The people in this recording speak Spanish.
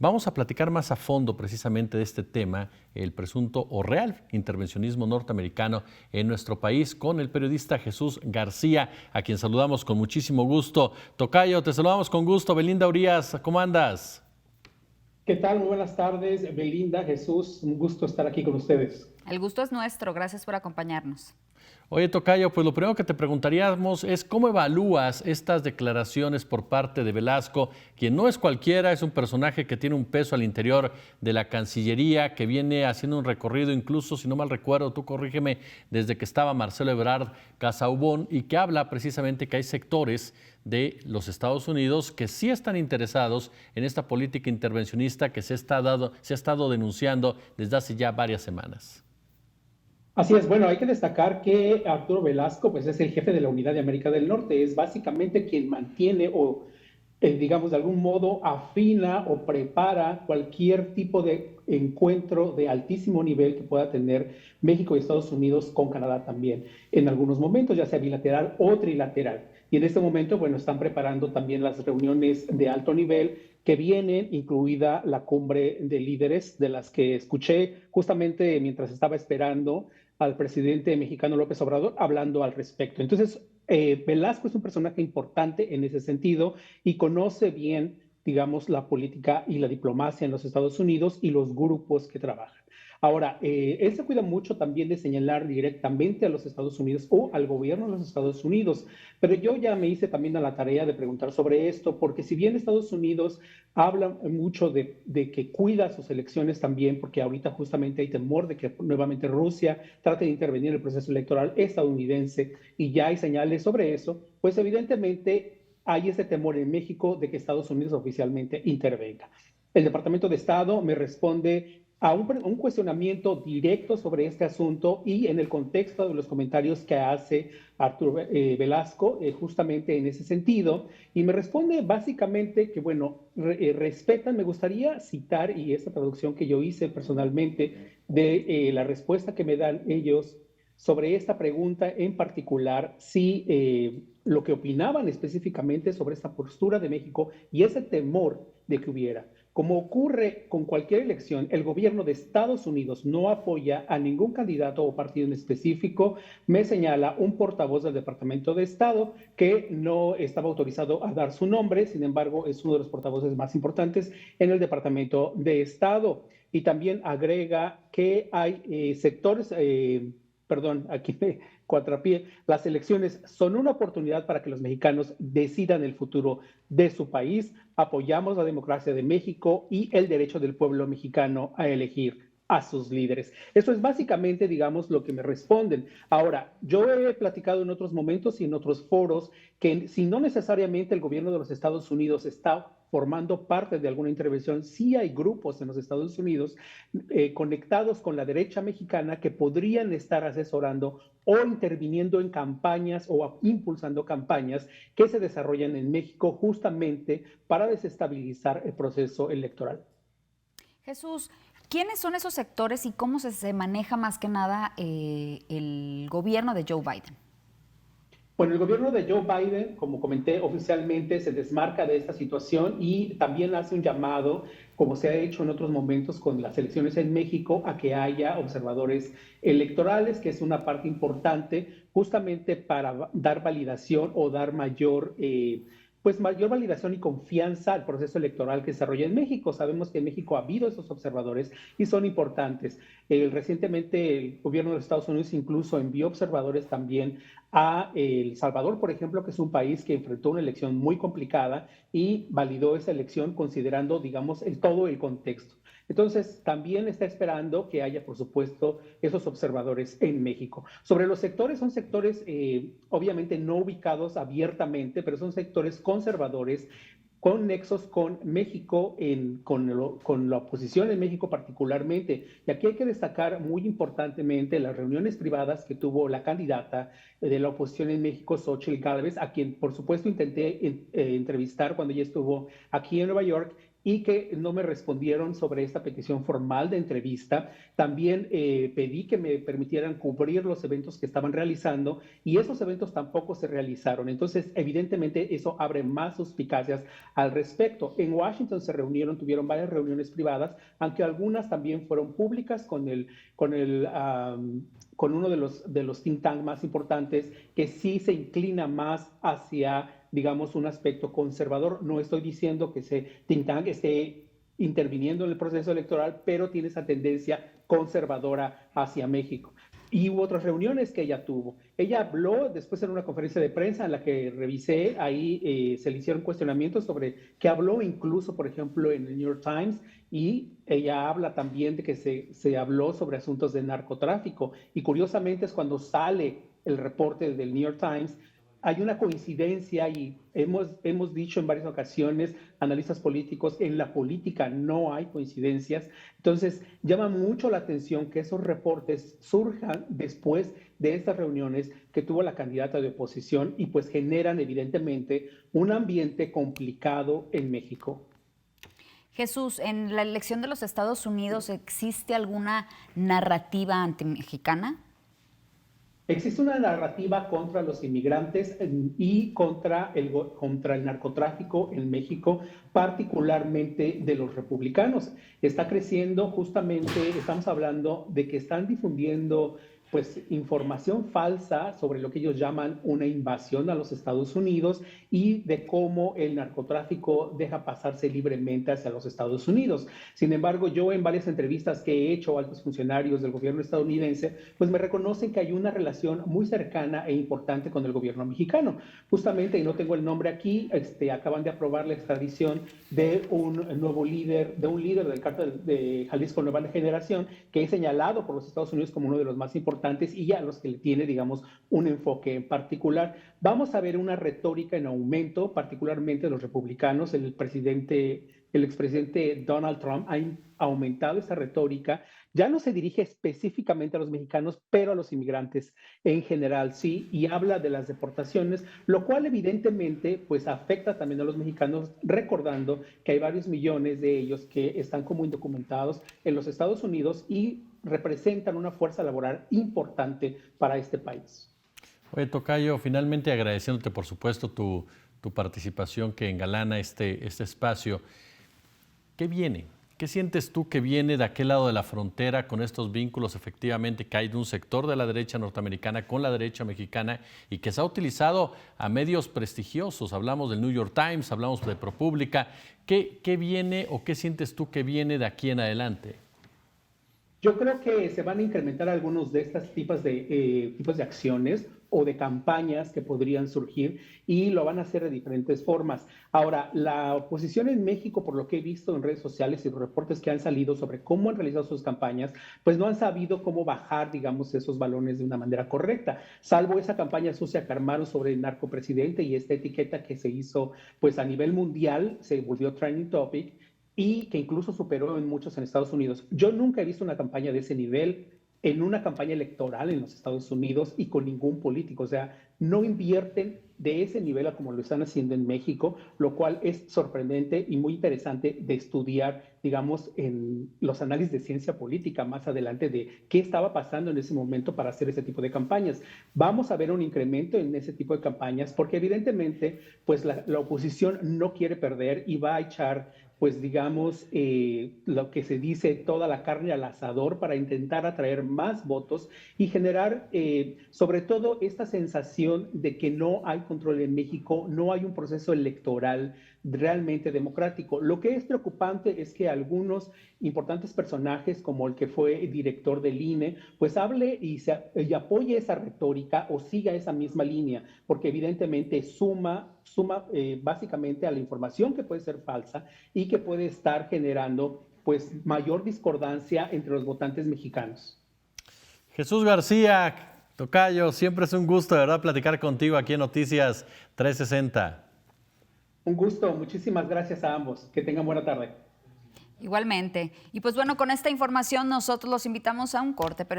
Vamos a platicar más a fondo precisamente de este tema, el presunto o real intervencionismo norteamericano en nuestro país, con el periodista Jesús García, a quien saludamos con muchísimo gusto. Tocayo, te saludamos con gusto. Belinda Urías, ¿cómo andas? ¿Qué tal? Muy buenas tardes, Belinda, Jesús, un gusto estar aquí con ustedes. El gusto es nuestro, gracias por acompañarnos. Oye, Tocayo, pues lo primero que te preguntaríamos es cómo evalúas estas declaraciones por parte de Velasco, quien no es cualquiera, es un personaje que tiene un peso al interior de la Cancillería, que viene haciendo un recorrido, incluso, si no mal recuerdo, tú corrígeme, desde que estaba Marcelo Ebrard Casaubon, y que habla precisamente que hay sectores de los Estados Unidos que sí están interesados en esta política intervencionista que se ha estado denunciando desde hace ya varias semanas. Así es, bueno, hay que destacar que Arturo Velasco, pues es el jefe de la Unidad de América del Norte, es básicamente quien mantiene o, digamos, de algún modo afina o prepara cualquier tipo de encuentro de altísimo nivel que pueda tener México y Estados Unidos con Canadá también, en algunos momentos, ya sea bilateral o trilateral. Y en este momento, bueno, están preparando también las reuniones de alto nivel que vienen, incluida la cumbre de líderes, de las que escuché justamente mientras estaba esperando al presidente mexicano López Obrador hablando al respecto. Entonces, Velasco es un personaje importante en ese sentido y conoce bien, digamos, la política y la diplomacia en los Estados Unidos y los grupos que trabajan. Ahora, él se cuida mucho también de señalar directamente a los Estados Unidos o al gobierno de los Estados Unidos, pero yo ya me hice también a la tarea de preguntar sobre esto, porque si bien Estados Unidos habla mucho de que cuida sus elecciones también, porque ahorita justamente hay temor de que nuevamente Rusia trate de intervenir en el proceso electoral estadounidense y ya hay señales sobre eso, pues evidentemente hay ese temor en México de que Estados Unidos oficialmente intervenga. El Departamento de Estado me responde a un cuestionamiento directo sobre este asunto y en el contexto de los comentarios que hace Arturo Velasco, justamente en ese sentido, y me responde básicamente que, bueno, respetan, me gustaría citar, y esta traducción que yo hice personalmente de la respuesta que me dan ellos sobre esta pregunta en particular, si lo que opinaban específicamente sobre esta postura de México y ese temor de que hubiera. Como ocurre con cualquier elección, el gobierno de Estados Unidos no apoya a ningún candidato o partido en específico, me señala un portavoz del Departamento de Estado que no estaba autorizado a dar su nombre, sin embargo, es uno de los portavoces más importantes en el Departamento de Estado. Y también agrega que hay sectores, perdón, aquí me cuatrapié, las elecciones son una oportunidad para que los mexicanos decidan el futuro de su país. Apoyamos la democracia de México y el derecho del pueblo mexicano a elegir a sus líderes. Eso es básicamente, digamos, lo que me responden. Ahora, yo he platicado en otros momentos y en otros foros que si no necesariamente el gobierno de los Estados Unidos está formando parte de alguna intervención, sí hay grupos en los Estados Unidos conectados con la derecha mexicana que podrían estar asesorando o interviniendo en campañas o impulsando campañas que se desarrollan en México justamente para desestabilizar el proceso electoral. Jesús, ¿quiénes son esos sectores y cómo se maneja más que nada el gobierno de Joe Biden? Bueno, el gobierno de Joe Biden, como comenté oficialmente, se desmarca de esta situación y también hace un llamado, como se ha hecho en otros momentos con las elecciones en México, a que haya observadores electorales, que es una parte importante justamente para dar validación o dar mayor validación y confianza al proceso electoral que se desarrolla en México. Sabemos que en México ha habido esos observadores y son importantes. Recientemente el gobierno de los Estados Unidos incluso envió observadores también a El Salvador, por ejemplo, que es un país que enfrentó una elección muy complicada y validó esa elección considerando, digamos, todo el contexto. Entonces, también está esperando que haya, por supuesto, esos observadores en México. Sobre los sectores, son sectores obviamente no ubicados abiertamente, pero son sectores conservadores con nexos con México, con la oposición en México particularmente. Y aquí hay que destacar muy importantemente las reuniones privadas que tuvo la candidata de la oposición en México, Xóchitl Gálvez, a quien por supuesto intenté entrevistar cuando ella estuvo aquí en Nueva York, y que no me respondieron sobre esta petición formal de entrevista. También pedí que me permitieran cubrir los eventos que estaban realizando y esos eventos tampoco se realizaron. Entonces, evidentemente, eso abre más suspicacias al respecto. En Washington se reunieron, tuvieron varias reuniones privadas, aunque algunas también fueron públicas con uno de los think tanks más importantes que sí se inclina más hacia, digamos, un aspecto conservador. No estoy diciendo que ese think tank esté interviniendo en el proceso electoral, pero tiene esa tendencia conservadora hacia México. Y hubo otras reuniones que ella tuvo. Ella habló después en una conferencia de prensa en la que revisé, ahí se le hicieron cuestionamientos sobre que habló incluso, por ejemplo, en el New York Times, y ella habla también de que se habló sobre asuntos de narcotráfico. Y curiosamente es cuando sale el reporte del New York Times, hay una coincidencia y hemos dicho en varias ocasiones, analistas políticos, en la política no hay coincidencias. Entonces, llama mucho la atención que esos reportes surjan después de estas reuniones que tuvo la candidata de oposición y pues generan evidentemente un ambiente complicado en México. Jesús, en la elección de los Estados Unidos, ¿existe alguna narrativa antimexicana? Existe una narrativa contra los inmigrantes y contra el narcotráfico en México, particularmente de los republicanos. Está creciendo justamente, estamos hablando de que están difundiendo pues información falsa sobre lo que ellos llaman una invasión a los Estados Unidos y de cómo el narcotráfico deja pasarse libremente hacia los Estados Unidos. Sin embargo, yo en varias entrevistas que he hecho a altos funcionarios del gobierno estadounidense, pues me reconocen que hay una relación muy cercana e importante con el gobierno mexicano. Justamente, y no tengo el nombre aquí, acaban de aprobar la extradición de un nuevo líder, del cártel de Jalisco Nueva Generación, que es señalado por los Estados Unidos como uno de los más importantes y a los que le tiene, digamos, un enfoque en particular. Vamos a ver una retórica en aumento, particularmente de los republicanos. El expresidente Donald Trump ha aumentado esa retórica. Ya no se dirige específicamente a los mexicanos, pero a los inmigrantes en general, sí, y habla de las deportaciones, lo cual evidentemente pues afecta también a los mexicanos, recordando que hay varios millones de ellos que están como indocumentados en los Estados Unidos y representan una fuerza laboral importante para este país. Oye, Tocayo, finalmente agradeciéndote, por supuesto, tu participación que engalana este espacio. ¿Qué viene? ¿Qué sientes tú que viene de aquel lado de la frontera con estos vínculos efectivamente que hay de un sector de la derecha norteamericana con la derecha mexicana y que se ha utilizado a medios prestigiosos? Hablamos del New York Times, hablamos de ProPublica. ¿Qué viene o qué sientes tú que viene de aquí en adelante? Yo creo que se van a incrementar algunos de estos tipos de acciones o de campañas que podrían surgir y lo van a hacer de diferentes formas. Ahora, la oposición en México, por lo que he visto en redes sociales y los reportes que han salido sobre cómo han realizado sus campañas, pues no han sabido cómo bajar, digamos, esos balones de una manera correcta, salvo esa campaña sucia que armaron sobre el narcopresidente y esta etiqueta que se hizo pues a nivel mundial, se volvió trending topic, y que incluso superó en muchos en Estados Unidos. Yo nunca he visto una campaña de ese nivel en una campaña electoral en los Estados Unidos y con ningún político. O sea, no invierten de ese nivel a como lo están haciendo en México, lo cual es sorprendente y muy interesante de estudiar, digamos, en los análisis de ciencia política más adelante de qué estaba pasando en ese momento para hacer ese tipo de campañas. Vamos a ver un incremento en ese tipo de campañas porque evidentemente pues la oposición no quiere perder y va a echar pues digamos, lo que se dice, toda la carne al asador para intentar atraer más votos y generar, sobre todo, esta sensación de que no hay control en México, no hay un proceso electoral realmente democrático. Lo que es preocupante es que algunos importantes personajes, como el que fue director del INE, pues hable y apoye esa retórica o siga esa misma línea, porque evidentemente suma básicamente a la información que puede ser falsa y que puede estar generando pues mayor discordancia entre los votantes mexicanos. Jesús García, Tocayo, siempre es un gusto de verdad platicar contigo aquí en Noticias 360. Un gusto, muchísimas gracias a ambos. Que tengan buena tarde. Igualmente. Y pues bueno, con esta información nosotros los invitamos a un corte, pero